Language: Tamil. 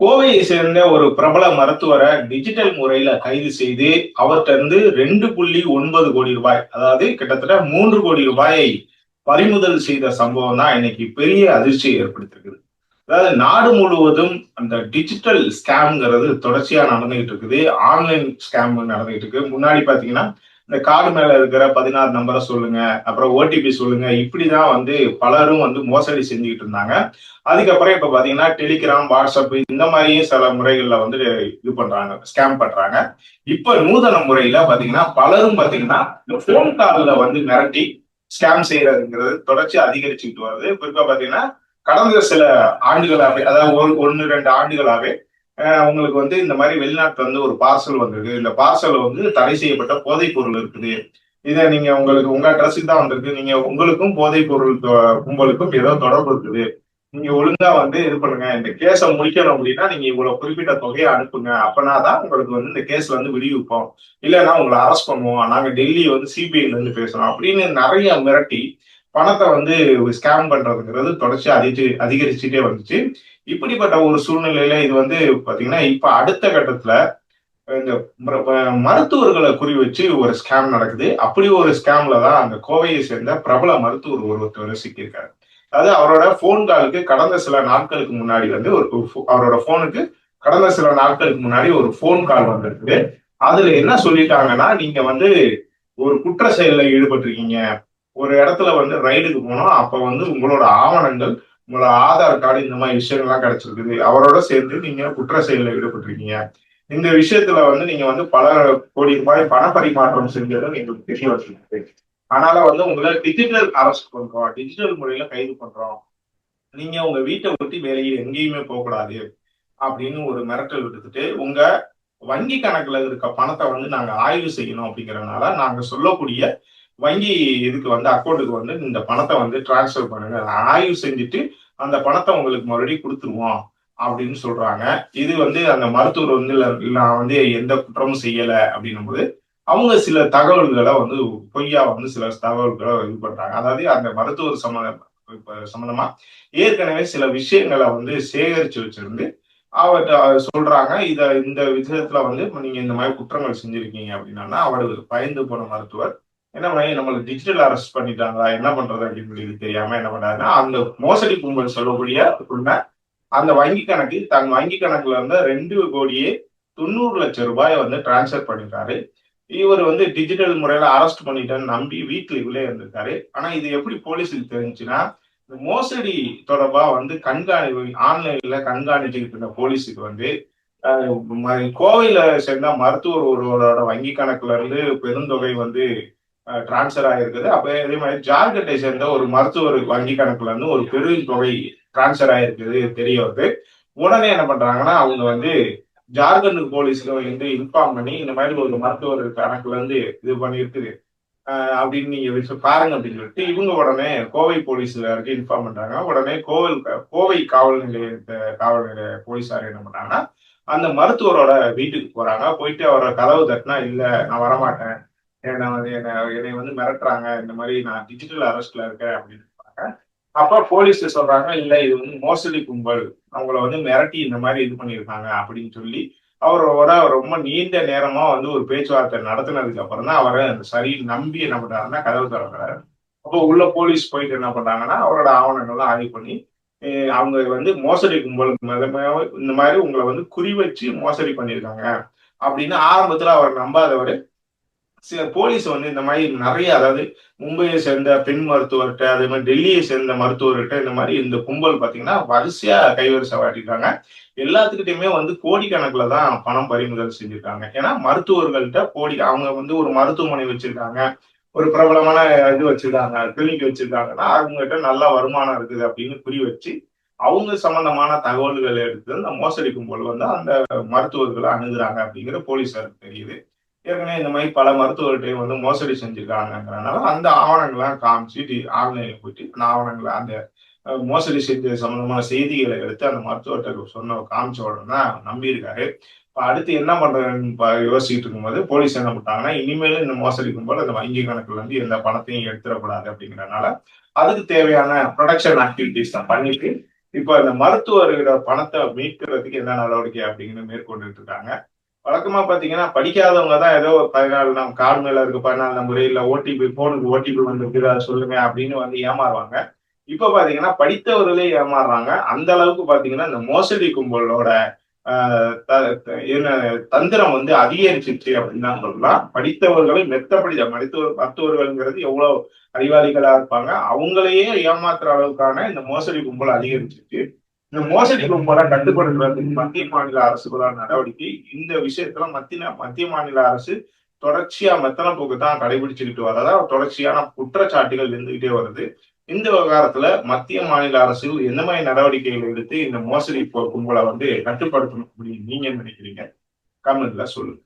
கோவையை சேர்ந்த ஒரு பிரபல மருத்துவரை டிஜிட்டல் முறையில கைது செய்து அவர்கிட்ட இருந்து 2,9 கோடி ரூபாய், அதாவது கிட்டத்தட்ட 3 கோடி ரூபாயை பறிமுதல் செய்த சம்பவம் தான் இன்னைக்கு பெரிய அதிர்ச்சியை ஏற்படுத்திருக்குது. அதாவது நாடு முழுவதும் அந்த டிஜிட்டல் ஸ்கேம்ங்கிறது தொடர்ச்சியா நடந்துகிட்டு இருக்குது. ஆன்லைன் ஸ்கேம் நடந்துகிட்டு இருக்கு. முன்னாடி பாத்தீங்கன்னா இந்த கார்டு மேல இருக்கிற 16 நம்பரை சொல்லுங்க, அப்புறம் ஓடிபி சொல்லுங்க, இப்படிதான் வந்து பலரும் வந்து மோசடி செஞ்சுக்கிட்டு இருந்தாங்க. அதுக்கப்புறம் இப்ப பாத்தீங்கன்னா டெலிகிராம், வாட்ஸ்அப் இந்த மாதிரியும் சில முறைகள்ல வந்து இது பண்றாங்க, ஸ்கேம் பண்றாங்க. இப்ப நூதன முறையில பாத்தீங்கன்னா பலரும் பாத்தீங்கன்னா இந்த போன் கால்ல வந்து மிரட்டி ஸ்கேம் செய்யறதுங்கிறது தொடர்ச்சி அதிகரிச்சுட்டு வருது. குறிப்பா பாத்தீங்கன்னா கடந்த சில ஆண்டுகளாவே, அதாவது ஒன்னு ரெண்டு ஆண்டுகளாவே உங்களுக்கு வந்து இந்த மாதிரி வெளிநாட்டுல இருந்து ஒரு பார்சல் வந்திருக்கு. இந்த பார்சல் வந்து தடை செய்யப்பட்ட போதைப் பொருள் இருக்குது. இதை நீங்க உங்களுக்கு உங்க அட்ரஸுக்கு தான் வந்திருக்கு. நீங்க உங்களுக்கும் போதைப் பொருள் கும்பலுக்கும் ஏதோ தொடர்பு இருக்குது. நீங்க ஒழுங்கா வந்து இது பண்ணுங்க. இந்த கேஸை முடிக்கணும் அப்படின்னா நீங்க இவ்வளவு குறிப்பிட்ட தொகையை அனுப்புங்க. அப்பனாதான் உங்களுக்கு வந்து இந்த கேஸ்ல வந்து விடுவிப்போம். இல்லைன்னா உங்களை அரெஸ்ட் பண்ணுவோம். நாங்க டெல்லி வந்து சிபிஐல இருந்து பேசுறோம் அப்படின்னு நிறைய மிரட்டி பணத்தை வந்து ஸ்கேம் பண்றதுங்கிறது தொடர்ச்சி அதிகரிச்சுட்டே வந்துச்சு. இப்படிப்பட்ட ஒரு சூழ்நிலையில இது வந்து பாத்தீங்கன்னா இப்ப அடுத்த கட்டத்துல இந்த மருத்துவர்களை குறி வச்சு ஒரு ஸ்கேம் நடக்குது. அப்படி ஒரு ஸ்கேம்ல தான் அந்த கோவையை சேர்ந்த பிரபல மருத்துவர் ஒருத்தர் சிக்கியிருக்காரு. அதாவது அவரோட போன் காலுக்கு கடந்த சில நாட்களுக்கு முன்னாடி வந்து அவரோட போனுக்கு கடந்த சில நாட்களுக்கு முன்னாடி ஒரு போன் கால் வந்திருக்கு. அதுல என்ன சொல்லிட்டாங்கன்னா, நீங்க வந்து ஒரு குற்ற செயல்ல ஈடுபட்டிருக்கீங்க. ஒரு இடத்துல வந்து ரைடுக்கு போனோம். அப்ப வந்து உங்களோட ஆவணங்கள், உங்களோட ஆதார் கார்டு இந்த மாதிரி விஷயங்கள்லாம் கிடைச்சிருக்குது. அவரோட சேர்ந்து நீங்க குற்ற செயல்ல ஈடுபட்டிருக்கீங்க. இந்த விஷயத்துல வந்து நீங்க வந்து பல கோடி ரூபாய் பண பரிமாற்றம் செஞ்சதும் எங்களுக்கு தெரிய வந்திருக்கு. அதனால வந்து உங்களை டிஜிட்டல் அரெஸ்ட் பண்றோம், டிஜிட்டல் முறையில கைது பண்றோம். நீங்க உங்க வீட்டை விட்டு வெளியே எங்கேயுமே போகக்கூடாது அப்படின்னு ஒரு மிரட்டல் விடுத்துட்டு, உங்க வங்கி கணக்குல இருக்க பணத்தை வந்து நாங்க ஆய்வு செய்யணும் அப்படிங்கறதுனால நாங்க சொல்லக்கூடிய வங்கி இதுக்கு வந்து அக்கௌண்ட்டுக்கு வந்து இந்த பணத்தை வந்து டிரான்ஸ்ஃபர் பண்ணுங்க. ஆய்வு செஞ்சுட்டு அந்த பணத்தை உங்களுக்கு மறுபடியும் கொடுத்துருவோம் அப்படின்னு சொல்றாங்க. இது வந்து அந்த மருத்துவர் வந்து நான் வந்து எந்த குற்றமும் செய்யல அப்படின்னும் போது அவங்க சில தகவல்களை வந்து பொய்யா வந்து சில தகவல்களை இது பண்றாங்க. அதாவது அந்த மருத்துவர் சம்பந்தமா ஏற்கனவே சில விஷயங்களை வந்து சேகரிச்சு வச்சிருந்து அவர்கிட்ட சொல்றாங்க. இந்த விஷயத்துல வந்து நீங்க இந்த மாதிரி குற்றங்கள் செஞ்சிருக்கீங்க அப்படின்னா அவருக்கு பயந்து போன மருத்துவர் என்ன பண்ணி நம்மள டிஜிட்டல் அரெஸ்ட் பண்ணிட்டாங்களா, என்ன பண்றது அப்படின்னு சொல்லி தெரியாம என்ன பண்றாருன்னா, அந்த மோசடி கும்பல் சொல்லக்கூடிய உண்மை அந்த வங்கி கணக்கு தன் வங்கி கணக்குல இருந்த 2,90,00,000 வந்து டிரான்ஸ்ஃபர் பண்ணிருக்காரு. இவர் வந்து டிஜிட்டல் முறையில அரெஸ்ட் பண்ணிட்டேன்னு நம்பி வீட்டுக்குள்ளே இருந்திருக்காரு. ஆனா இது எப்படி போலீஸுக்கு தெரிஞ்சுன்னா, இந்த மோசடி தொடர்பா வந்து ஆன்லைன்ல கண்காணிச்சுக்கிட்டு இருந்த போலீஸுக்கு வந்து கோவையில சேர்ந்த மருத்துவர் ஒருவரோட வங்கி கணக்குல இருந்து பெருந்தொகை வந்து டிரான்ஸ்ஃபர் ஆயிருக்குது. அப்ப இதே மாதிரி ஜார்க்கண்டை சேர்ந்த ஒரு மருத்துவர் வங்கி கணக்குல இருந்து ஒரு பெருந்தொகை டிரான்ஸ்ஃபர் ஆயிருக்குது தெரிய வருது. உடனே என்ன பண்றாங்கன்னா, அவங்க வந்து ஜார்க்கண்ட் போலீஸ்ல வந்து இன்ஃபார்ம் பண்ணி இந்த மாதிரி ஒரு மருத்துவர் கணக்குல இருந்து இது பண்ணிருக்குது அப்படின்னு நீங்க பாருங்க அப்படின்னு சொல்லிட்டு இவங்க உடனே கோவை போலீஸாருக்கு இன்ஃபார்ம் பண்றாங்க. உடனே கோவை காவல் நிலைய போலீஸார் என்ன பண்றாங்கன்னா, அந்த மருத்துவரோட வீட்டுக்கு போறாங்க. போயிட்டு அவரோட கதவு தட்டினா, இல்ல நான் வரமாட்டேன், என்னை வந்து மிரட்டுறாங்க, இந்த மாதிரி நான் டிஜிட்டல் அரெஸ்ட்ல இருக்கேன் அப்படின்னு சொல்றாங்க. அப்ப போலீஸ் சொல்றாங்க, இல்ல இது வந்து மோசடி கும்பல், அவங்கள வந்து மிரட்டி இந்த மாதிரி இது பண்ணியிருக்காங்க அப்படின்னு சொல்லி அவரோட ரொம்ப நீண்ட நேரமா வந்து ஒரு பேச்சுவார்த்தை நடத்தினதுக்கு அப்புறம் தான் அவரை சரி நம்பி என்ன பண்றாருன்னா கதவு திறக்கிறாரு. அப்போ உள்ள போலீஸ் போயிட்டு என்ன பண்றாங்கன்னா, அவரோட ஆவணங்கள்லாம் ஆய்வு பண்ணி அவங்க வந்து மோசடி கும்பல் இந்த மாதிரி உங்களை வந்து குறி வச்சு மோசடி பண்ணியிருக்காங்க அப்படின்னு ஆரம்பத்துல அவர் நம்பாதவர் சில போலீஸ் வந்து இந்த மாதிரி நிறைய, அதாவது மும்பையை சேர்ந்த பெண் மருத்துவர்கிட்ட, அதே மாதிரி டெல்லியை சேர்ந்த மருத்துவர்கிட்ட இந்த மாதிரி இந்த கும்பல் பாத்தீங்கன்னா வரிசையா கைவரிசை வாட்டிருக்காங்க. எல்லாத்துக்கிட்டையுமே வந்து கோடிக்கணக்குல தான் பணம் பறிமுதல் செஞ்சிருக்காங்க. ஏன்னா மருத்துவர்கள்ட்ட அவங்க வந்து ஒரு மருத்துவமனை வச்சிருக்காங்க, ஒரு பிரபலமான இது வச்சிருக்காங்க, கிளினிக் வச்சிருக்காங்கன்னா அவங்ககிட்ட நல்ல வருமானம் இருக்குது அப்படின்னு குறி வச்சு அவங்க சம்பந்தமான தகவல்கள் எடுத்து அந்த மோசடி கும்பல் வந்து அந்த மருத்துவர்களை அணுகுறாங்க அப்படிங்கிற போலீஸாருக்கு தெரியுது. ஏற்கனவே இந்த மாதிரி பல மருத்துவர்கிட்டையும் வந்து மோசடி செஞ்சிருக்காங்கிறதுனால அந்த ஆவணங்கள்லாம் காமிச்சு ஆன்லைன்ல போயிட்டு அந்த ஆவணங்களை அந்த மோசடி செஞ்ச சம்பந்தமான செய்திகளை எடுத்து அந்த மருத்துவர்கிட்ட காமிச்ச உடனே தான் நம்பியிருக்காரு. இப்ப அடுத்து என்ன பண்றதுன்னு யோசிச்சுட்டு இருக்கும்போது போலீஸ் என்ன பண்ணிட்டாங்கன்னா, இனிமேலும் இந்த மோசடி கும்பல் அந்த வங்கி கணக்குல இருந்து எந்த பணத்தையும் எடுத்துடக்கூடாது அப்படிங்கிறதுனால அதுக்கு தேவையான ப்ரொடக்ஷன் ஆக்டிவிட்டிஸ் தான் பண்ணிட்டு இப்ப இந்த மருத்துவர்களோட பணத்தை மீட்கிறதுக்கு என்ன நடவடிக்கை அப்படிங்கிறது மேற்கொண்டுட்டு இருக்காங்க. வழக்கமா பாத்தீங்கன்னா படிக்காதவங்க தான் ஏதோ ஒரு 14 நம் கார்டு மேல இருக்கு 14 நம்பர் இல்ல ஓடிபி போனுக்கு ஓடிபி வந்திருக்கு அதை சொல்லுங்க அப்படின்னு வந்து ஏமாறுவாங்க. இப்ப பாத்தீங்கன்னா படித்தவர்களே ஏமாறுறாங்க. அந்த அளவுக்கு பாத்தீங்கன்னா இந்த மோசடி கும்பலோட என்ன தந்திரம் வந்து அதிகரிச்சிருச்சு அப்படின்னு தான் சொல்லலாம். படித்தவர்களை மருத்துவர்கள்ங்கிறது எவ்வளவு அறிவாளிகளா இருப்பாங்க, அவங்களையே ஏமாத்துற அளவுக்கான இந்த மோசடி கும்பல் அதிகரிச்சிருச்சு. இந்த மோசடி கும்பலை கட்டுப்படுத்துறதுக்கு மத்திய மாநில அரசுகளோட நடவடிக்கை இந்த விஷயத்துல மத்திய மாநில அரசு தொடர்ச்சியா மெத்தன போக்கு தான் கடைபிடிச்சுக்கிட்டு வரதா தொடர்ச்சியான குற்றச்சாட்டுகள் இருந்துகிட்டே வருது. இந்த விவகாரத்துல மத்திய மாநில அரசுகள் எந்த மாதிரி நடவடிக்கைகள் எடுத்து இந்த மோசடி கும்பலை வந்து கட்டுப்படுத்தணும் அப்படின்னு நீங்க நினைக்கிறீங்க? கமெண்ட்ல சொல்லுங்க.